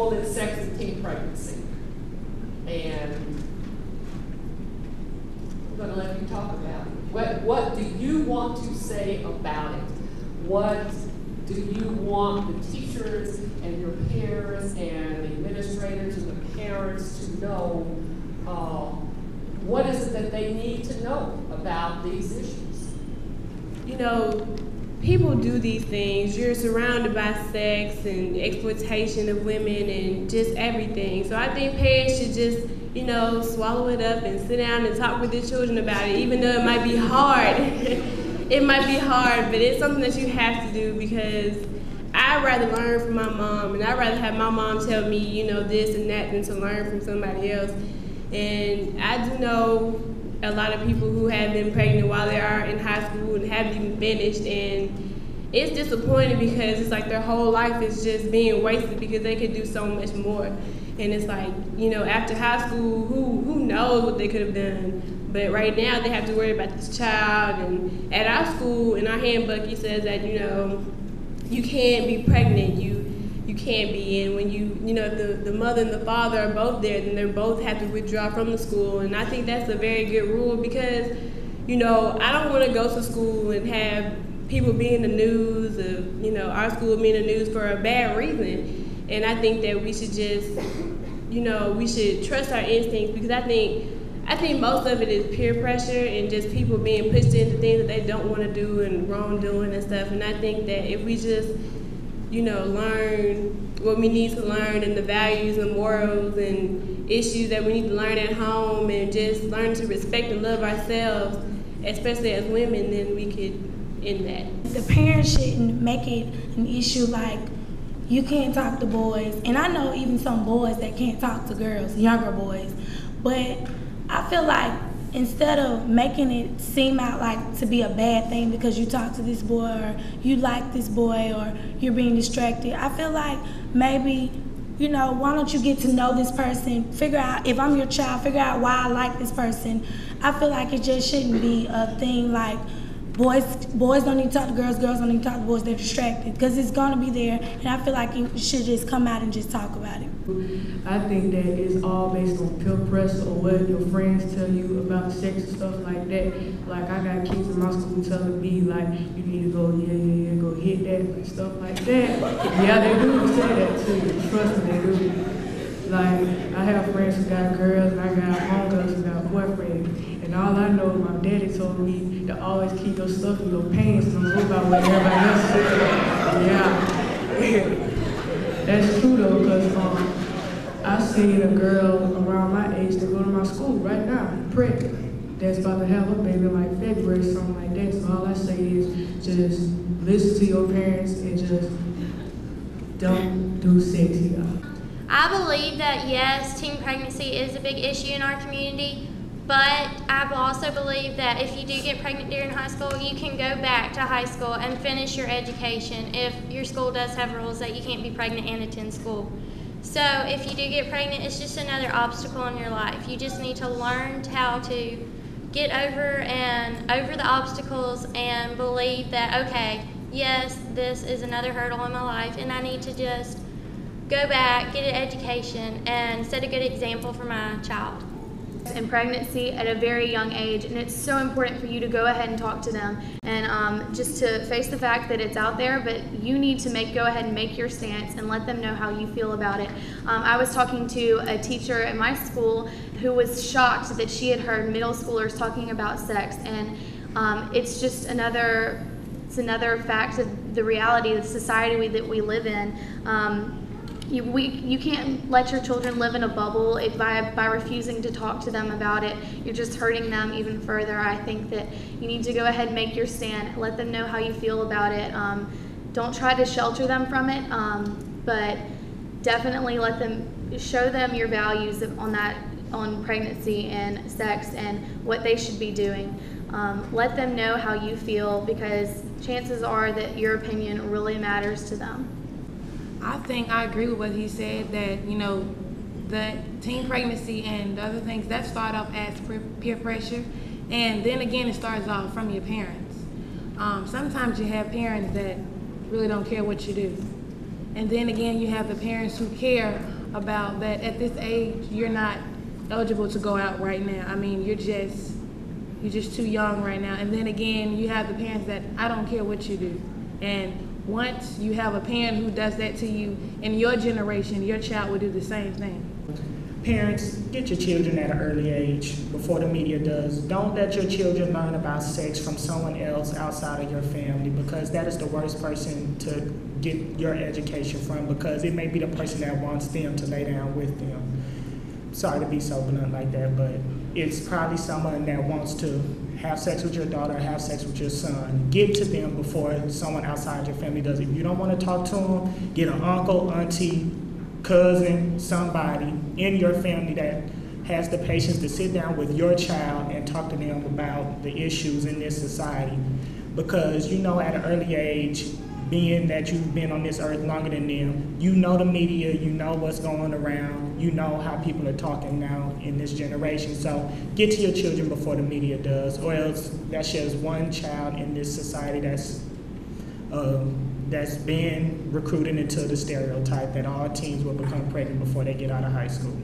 role in sex and teen pregnancy. And I'm going to let you talk about it. What do you want to say about it? What do you want the teachers and your parents and the administrators and the parents to know? What is it that they need to know about these issues? You know, people do these things. You're surrounded by sex and exploitation of women and just everything. So I think parents should just, you know, swallow it up and sit down and talk with their children about it, even though it might be hard. It might be hard, but it's something that you have to do, because I'd rather learn from my mom, and I'd rather have my mom tell me, you know, this and that, than to learn from somebody else. And I do know a lot of people who have been pregnant while they are in high school and haven't even finished, and it's disappointing because it's like their whole life is just being wasted because they could do so much more. And it's like, you know, after high school, who knows what they could have done? But right now they have to worry about this child. And at our school, in our handbook, it says that, you know, you can't be pregnant. You can't be. And when you know, if the mother and the father are both there, then they both have to withdraw from the school. And I think that's a very good rule, because, you know, I don't want to go to school and have people be in the news of, you know, our school being in the news for a bad reason. And I think that we should just, you know, we should trust our instincts, because I think most of it is peer pressure and just people being pushed into things that they don't want to do and wrongdoing and stuff. And I think that if we just, you know, learn what we need to learn and the values and morals and issues that we need to learn at home, and just learn to respect and love ourselves, especially as women, then we could end that. The parents shouldn't make it an issue like you can't talk to boys. And I know even some boys that can't talk to girls, younger boys. But I feel like instead of making it seem out like to be a bad thing because you talk to this boy or you like this boy or you're being distracted, I feel like maybe, you know, why don't you get to know this person, figure out, if I'm your child, figure out why I like this person. I feel like it just shouldn't be a thing like boys don't need to talk to girls don't need to talk to boys, they're distracted, because it's going to be there, and I feel like you should just come out and just talk about it. I think that it's all based on peer pressure or what your friends tell you about sex and stuff like that. Like, I got kids in my school telling me, like, you need to go, go hit that and stuff like that. Yeah, they do say that too. Trust me, they do. Like, I have friends who got girls, and I got homegirls who got boyfriends. And all I know, my daddy told me to always keep your stuff in your pants and don't go about what everybody else says. Yeah. That's true though, because I seen a girl around my age that go to my school right now, pregnant, that's about to have a baby in like February, something like that. So all I say is just listen to your parents and just don't do sex, y'all. I believe that yes, teen pregnancy is a big issue in our community, but I also believe that if you do get pregnant during high school, you can go back to high school and finish your education if your school does have rules that you can't be pregnant and attend school. So if you do get pregnant, it's just another obstacle in your life. You just need to learn how to get over the obstacles and believe that, okay, yes, this is another hurdle in my life, and I need to just go back, get an education, and set a good example for my child. In pregnancy at a very young age, and it's so important for you to go ahead and talk to them and just to face the fact that it's out there, but you need to go ahead and make your stance and let them know how you feel about it. I was talking to a teacher at my school who was shocked that she had heard middle schoolers talking about sex, and it's just another fact of the reality of the society that we live in. You can't let your children live in a bubble by refusing to talk to them about it. You're just hurting them even further. I think that you need to go ahead and make your stand. Let them know how you feel about it. Don't try to shelter them from it, but definitely show them your values on pregnancy and sex and what they should be doing. Let them know how you feel, because chances are that your opinion really matters to them. I think I agree with what he said, that, you know, the teen pregnancy and the other things, that start off as peer pressure, and then again it starts off from your parents. Sometimes you have parents that really don't care what you do, and then again you have the parents who care about that at this age, you're not eligible to go out right now. I mean, you're just too young right now. And then again, you have the parents that I don't care what you do. And once you have a parent who does that to you, in your generation, your child will do the same thing. Parents, get your children at an early age before the media does. Don't let your children learn about sex from someone else outside of your family, because that is the worst person to get your education from, because it may be the person that wants them to lay down with them. Sorry to be so blunt like that, but it's probably someone that wants to have sex with your daughter, have sex with your son. Get to them before someone outside your family does it. If you don't want to talk to them, get an uncle, auntie, cousin, somebody in your family that has the patience to sit down with your child and talk to them about the issues in this society. Because you know, at an early age, being that you've been on this earth longer than them, you know the media, you know what's going around, you know how people are talking now in this generation. So get to your children before the media does, or else that's just one child in this society that's been recruited into the stereotype that all teens will become pregnant before they get out of high school.